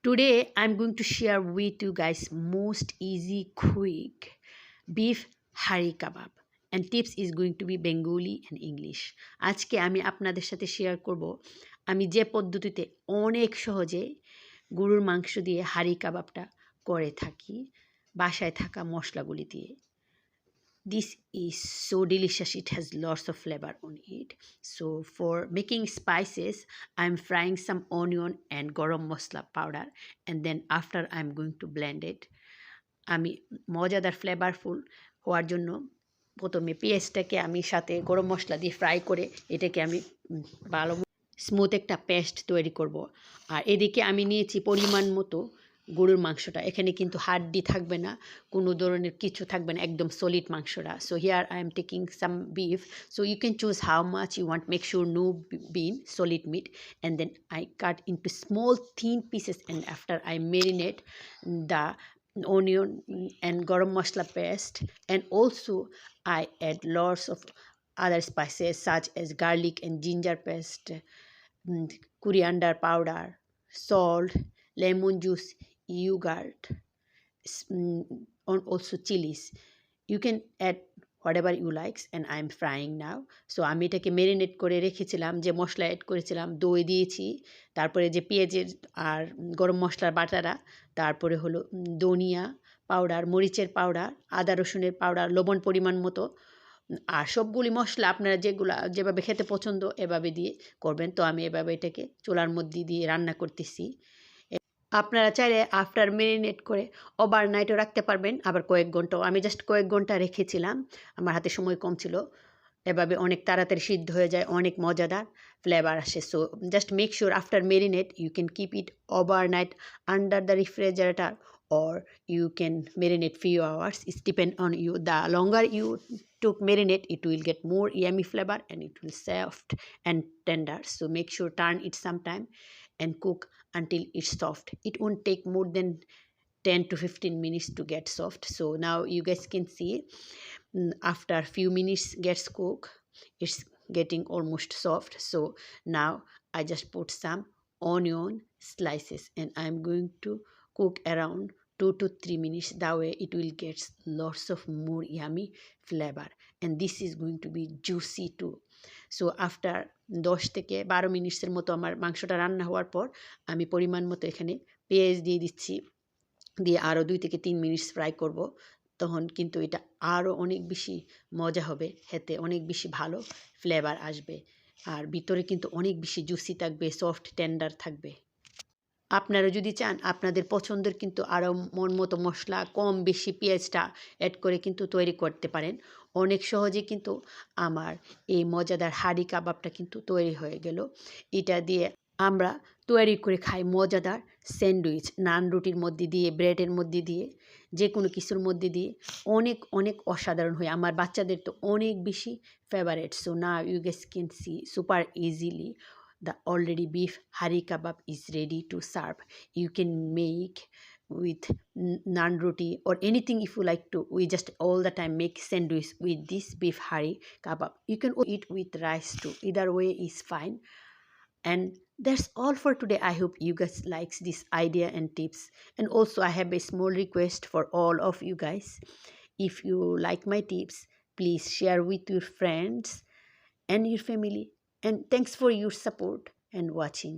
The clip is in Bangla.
Today I'm going to share with you guys most easy quick beef hari kebab and tips is going to be Bengali and English. আজকে আমি আপনাদের সাথে শেয়ার করব আমি যে পদ্ধতিতে অনেক সহজে গরুর মাংস দিয়ে হাড়ি কাবাবটা করে থাকি বাসায় থাকা মশলাগুলি দিয়ে। This is so delicious, it has lots of flavor on it. So for making spices, I'm frying some onion and garam masala powder, and then after I'm going to blend it. আমি মজাদার ফ্লেভারফুল হওয়ার জন্য প্রথমে পেঁয়াজটাকে আমি সাথে গরম মশলা দিয়ে ফ্রাই করে এটাকে আমি ভালো স্মুথ একটা পেস্ট তৈরি করব। আর এদিকে আমি নিয়েছি পরিমাণ মতো গরুর মাংসটা। এখানে কিন্তু হাড্ডি থাকবে না, কোনো ধরনের কিছু থাকবে না, একদম সলিড মাংসটা। So here I am taking some beef, so you can choose how much you want, make sure no been solid meat, and then I cut into small thin pieces, and after I marinate the onion and garam masala paste, and also I add lots of other spices such as garlic and ginger paste, coriander powder, salt, lemon juice, yogurt, and also chilies. You can add whatever you like, and I'm frying now. So আমি এটাকে ম্যারিনেট করে রেখেছিলাম, যে মশলা অ্যাড করেছিলাম, দই দিয়েছি, তারপরে যে পেঁয়াজের আর গরম মশলার বাটাটা, তারপরে হলো ধনিয়া পাউডার, মরিচের পাউডার, আদা রসুনের পাউডার, লবণ পরিমাণ মতো। আর সবগুলি মশলা আপনারা যেভাবে খেতে পছন্দ এভাবে দিয়ে করবেন। তো আমি এভাবে এটাকে চুলার মধ্যে দিয়ে রান্না করতেছি। আপনারা চাইলে আফটার ম্যারিনেট করে ওভারনাইটও রাখতে পারবেন, আবার কয়েক ঘন্টাও। আমি জাস্ট কয়েক ঘন্টা রেখেছিলাম, আমার হাতে সময় কম ছিল। এভাবে অনেক তাড়াতাড়ি সিদ্ধ হয়ে যায়, অনেক মজাদার ফ্লেভার আসে। So just make sure after marinate you can keep it overnight under the refrigerator, or you can marinate few hours. It's depend on you. The longer you took marinate, it will get more yummy flavor and it will soft and tender. So make sure turn it sometime and cook until it's soft. It won't take more than 10 to 15 minutes to get soft. So now you guys can see after a few minutes gets cooked, it's getting almost soft. So now I just put some onion slices and I'm going to cook around 2 to 3 minutes. That way it will get lots of more yummy flavor, and this is going to be juicy too. So after 10 থেকে 12 মিনিটের মতো আমার মাংসটা রান্না হওয়ার পর আমি পরিমাণ মতো এখানে পেঁয়াজ দিয়ে দিচ্ছি, দিয়ে আরও 2 থেকে 3 মিনিট ফ্রাই করব। তখন কিন্তু এটা আরও অনেক বেশি মজা হবে, খেতে অনেক বেশি ভালো ফ্লেভার আসবে, আর ভিতরে কিন্তু অনেক বেশি জুসি থাকবে, সফট টেন্ডার থাকবে। আপনারা যদি চান আপনাদের পছন্দের কিন্তু আরও মন মতো মশলা কম বেশি পেঁয়াজটা অ্যাড করে কিন্তু তৈরি করতে পারেন। অনেক সহজে কিন্তু আমার এই মজাদার হাঁড়ি কাবাবটা কিন্তু তৈরি হয়ে গেল। এটা দিয়ে আমরা তৈরি করে খাই মজাদার স্যান্ডউইচ, নান রুটির মধ্যে দিয়ে, ব্রেডের মধ্যে দিয়ে, যে কোনো কিছুর মধ্যে দিয়ে অনেক অনেক অসাধারণ হয়। আমার বাচ্চাদের তো অনেক বেশি favourite. So now you guess can see super easily the already beef hari kebab is ready to serve. You can make with naan roti or anything if you like to. We just all the time make sandwich with this beef hari kebab. You can eat with rice too, either way is fine. And that's all for today. I hope you guys likes this idea and tips. And also I have a small request for all of you guys. If you like my tips, please share with your friends and your family. And thanks for your support and watching.